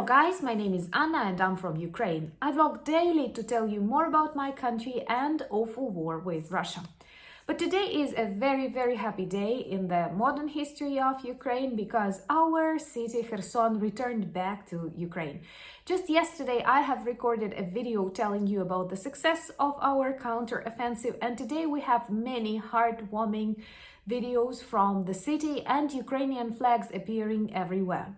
Hello guys, my name is Anna and I'm from Ukraine. I vlog daily to tell you more about my country and awful war with Russia. But today is a very happy day in the modern history of Ukraine because our city Kherson returned back to Ukraine. Just yesterday I have recorded a video telling you about the success of our counter-offensive, and today we have many heartwarming videos from the city and Ukrainian flags appearing everywhere.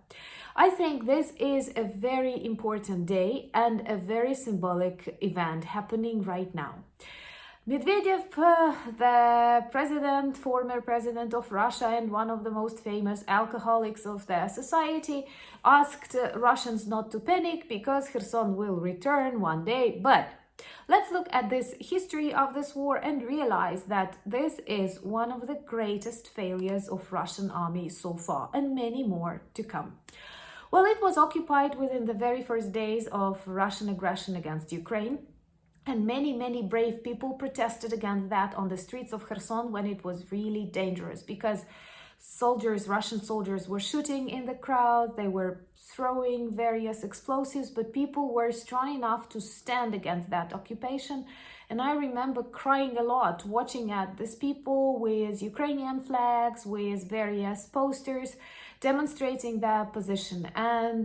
I think this is a very important day and a very symbolic event happening right now. Medvedev, the former president of Russia and one of the most famous alcoholics of the society, asked Russians not to panic because Kherson will return one day. But let's look at this history of this war and realize that this is one of the greatest failures of Russian army so far, and many more to come. Well, it was occupied within the very first days of Russian aggression against Ukraine. And many brave people protested against that on the streets of Kherson when it was really dangerous because Russian soldiers were shooting in the crowd, they were throwing various explosives, but people were strong enough to stand against that occupation. And I remember crying a lot watching at these people with Ukrainian flags, with various posters demonstrating their position. And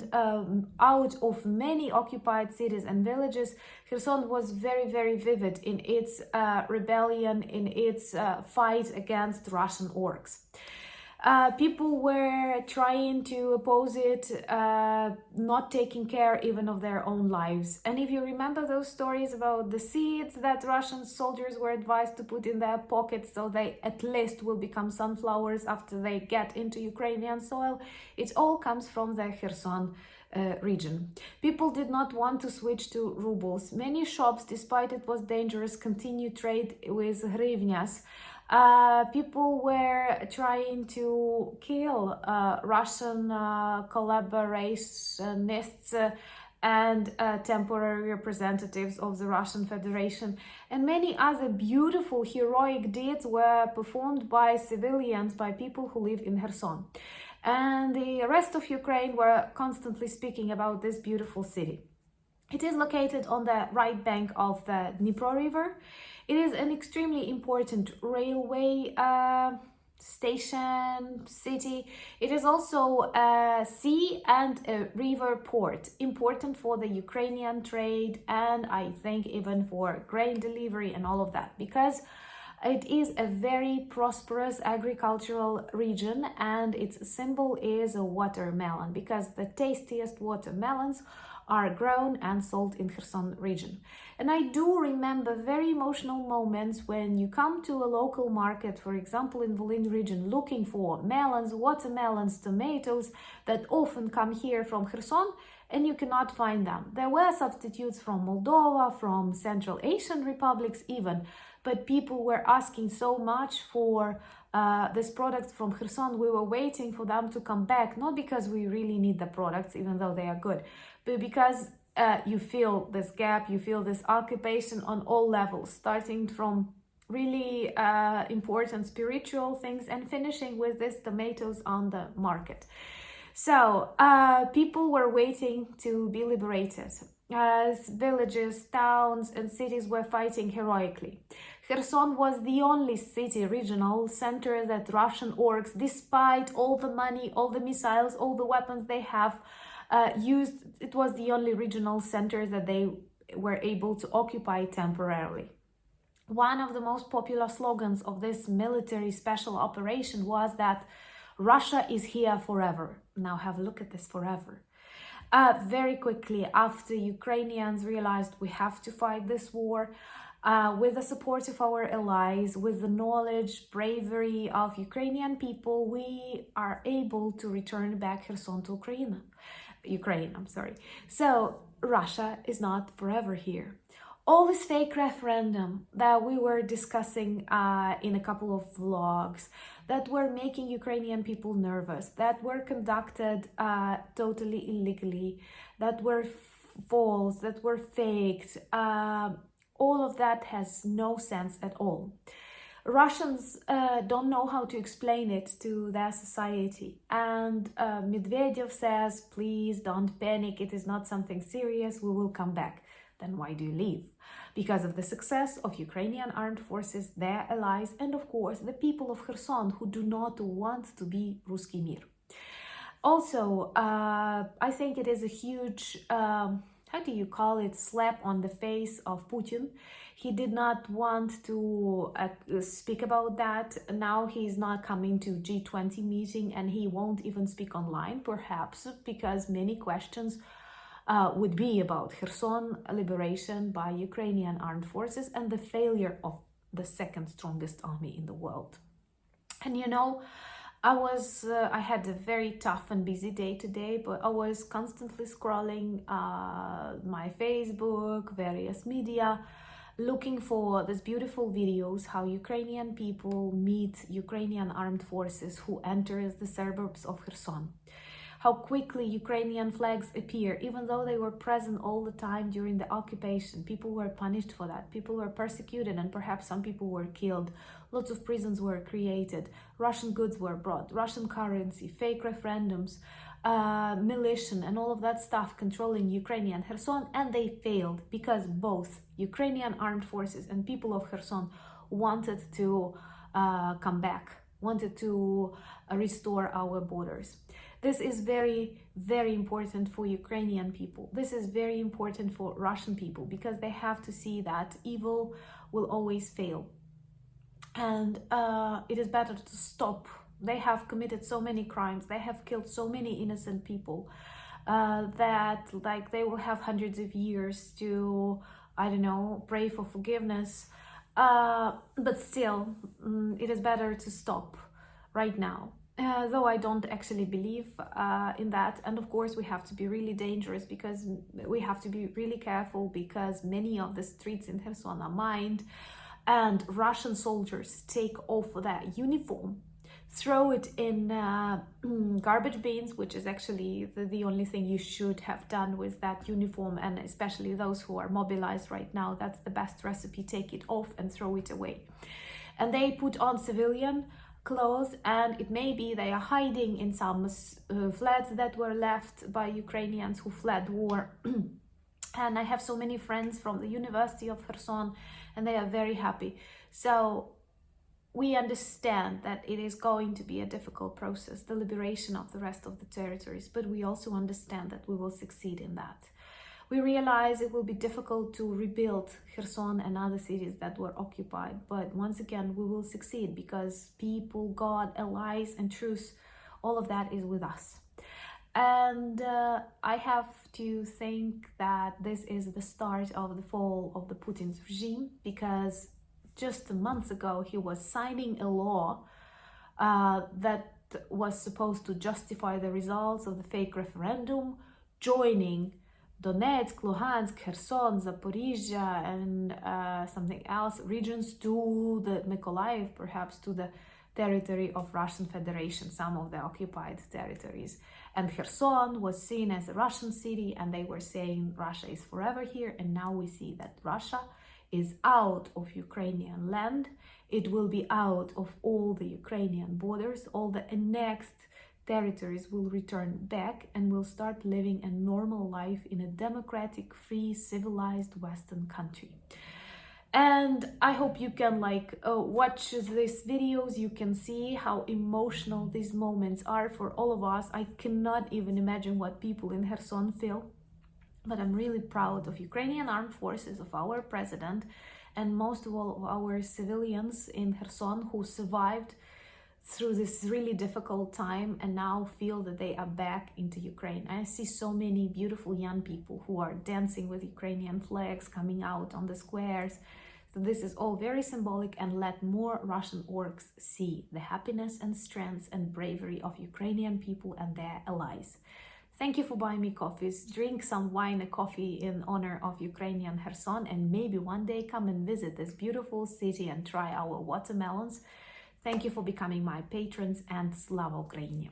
out of many occupied cities and villages, Kherson was very vivid in its rebellion, in its fight against Russian orcs. People were trying to oppose it, not taking care even of their own lives. And if you remember those stories about the seeds that Russian soldiers were advised to put in their pockets so they at least will become sunflowers after they get into Ukrainian soil, it all comes from the Kherson region. People did not want to switch to rubles. Many shops, despite it was dangerous, continued trade with hryvnias. People were trying to kill Russian collaborationists and temporary representatives of the Russian Federation, and many other beautiful heroic deeds were performed by civilians, by people who live in Kherson. And the rest of Ukraine were constantly speaking about this beautiful city. It is located on the right bank of the Dnipro River. It is an extremely important railway station, city. It is also a sea and a river port, important for the Ukrainian trade and I think even for grain delivery and all of that, because it is a very prosperous agricultural region and its symbol is a watermelon, because the tastiest watermelons are grown and sold in Kherson region. And I do remember very emotional moments when you come to a local market, for example in Volyn region, looking for melons, watermelons, tomatoes that often come here from Kherson, and you cannot find them. There were substitutes from Moldova, from Central Asian republics even, but people were asking so much for this product from Kherson. We were waiting for them to come back, not because we really need the products, even though they are good, but because you feel this gap, you feel this occupation on all levels, starting from really important spiritual things and finishing with these tomatoes on the market. So people were waiting to be liberated, as villages, towns and cities were fighting heroically. Kherson was the only city, regional center that Russian orcs, despite all the money, all the missiles, all the weapons they have used, it was the only regional center that they were able to occupy temporarily. One of the most popular slogans of this military special operation was that Russia is here forever. Now have a look at this forever. Very quickly after Ukrainians realized we have to fight this war, with the support of our allies, with the knowledge, bravery of Ukrainian people, we are able to return back Kherson to Ukraine. So Russia is not forever here. All this fake referendum that we were discussing in a couple of vlogs, that were making Ukrainian people nervous, that were conducted totally illegally, that were false, that were faked, all of that has no sense at all. Russians don't know how to explain it to their society. And Medvedev says, please don't panic, it is not something serious, we will come back. Then why do you leave? Because of the success of Ukrainian armed forces, their allies, and of course the people of Kherson who do not want to be Ruski Mir. Also, I think it is a huge, how do you call it, slap on the face of Putin. He did not want to speak about that. Now he's not coming to G20 meeting, and he won't even speak online, perhaps because many questions would be about Kherson liberation by Ukrainian armed forces and the failure of the second strongest army in the world. And you know, I had a very tough and busy day today, but I was constantly scrolling my Facebook, various media, looking for these beautiful videos how Ukrainian people meet Ukrainian armed forces who enters the suburbs of Kherson. How quickly Ukrainian flags appear, even though they were present all the time during the occupation. People were punished for that. People were persecuted, and perhaps some people were killed. Lots of prisons were created. Russian goods were brought, Russian currency, fake referendums, militia, and all of that stuff controlling Ukrainian Kherson, and they failed because both Ukrainian armed forces and people of Kherson wanted to come back, wanted to restore our borders. This is very, very important for Ukrainian people. This is very important for Russian people because they have to see that evil will always fail. And it is better to stop. They have committed so many crimes. They have killed so many innocent people that like they will have hundreds of years to, I don't know, pray for forgiveness. But still, it is better to stop right now. Though I don't actually believe in that. And of course we have to be really dangerous because we have to be really careful because many of the streets in Kherson are mined and Russian soldiers take off their uniform, throw it in garbage bins, which is actually the only thing you should have done with that uniform, and especially those who are mobilized right now, that's the best recipe, take it off and throw it away. And they put on civilian clothes, and it may be they are hiding in some flats that were left by Ukrainians who fled war. And I have so many friends from the University of Kherson, and they are very happy. So we understand that it is going to be a difficult process, the liberation of the rest of the territories, but we also understand that we will succeed in that. We realize it will be difficult to rebuild Kherson and other cities that were occupied, but once again, we will succeed because people, God, allies, and truth, all of that is with us. And I have to think that this is the start of the fall of the Putin's regime, because just months ago, he was signing a law that was supposed to justify the results of the fake referendum, joining Donetsk, Luhansk, Kherson, Zaporizhia, and something else, regions to the Mykolaiv, perhaps to the territory of Russian Federation, some of the occupied territories. And Kherson was seen as a Russian city, and they were saying Russia is forever here. And now we see that Russia is out of Ukrainian land. It will be out of all the Ukrainian borders. All the annexed territories will return back and will start living a normal life in a democratic, free, civilized Western country. And I hope you can watch these videos. You can see how emotional these moments are for all of us. I cannot even imagine what people in Kherson feel. But I'm really proud of Ukrainian armed forces, of our president, and most of all of our civilians in Kherson who survived through this really difficult time and now feel that they are back into Ukraine. I see so many beautiful young people who are dancing with Ukrainian flags, coming out on the squares. So this is all very symbolic, and let more Russian orcs see the happiness and strength and bravery of Ukrainian people and their allies. Thank you for buying me coffees. Drink some wine and coffee in honor of Ukrainian Kherson, and maybe one day come and visit this beautiful city and try our watermelons. Thank you for becoming my patrons, and Slava Ukraini!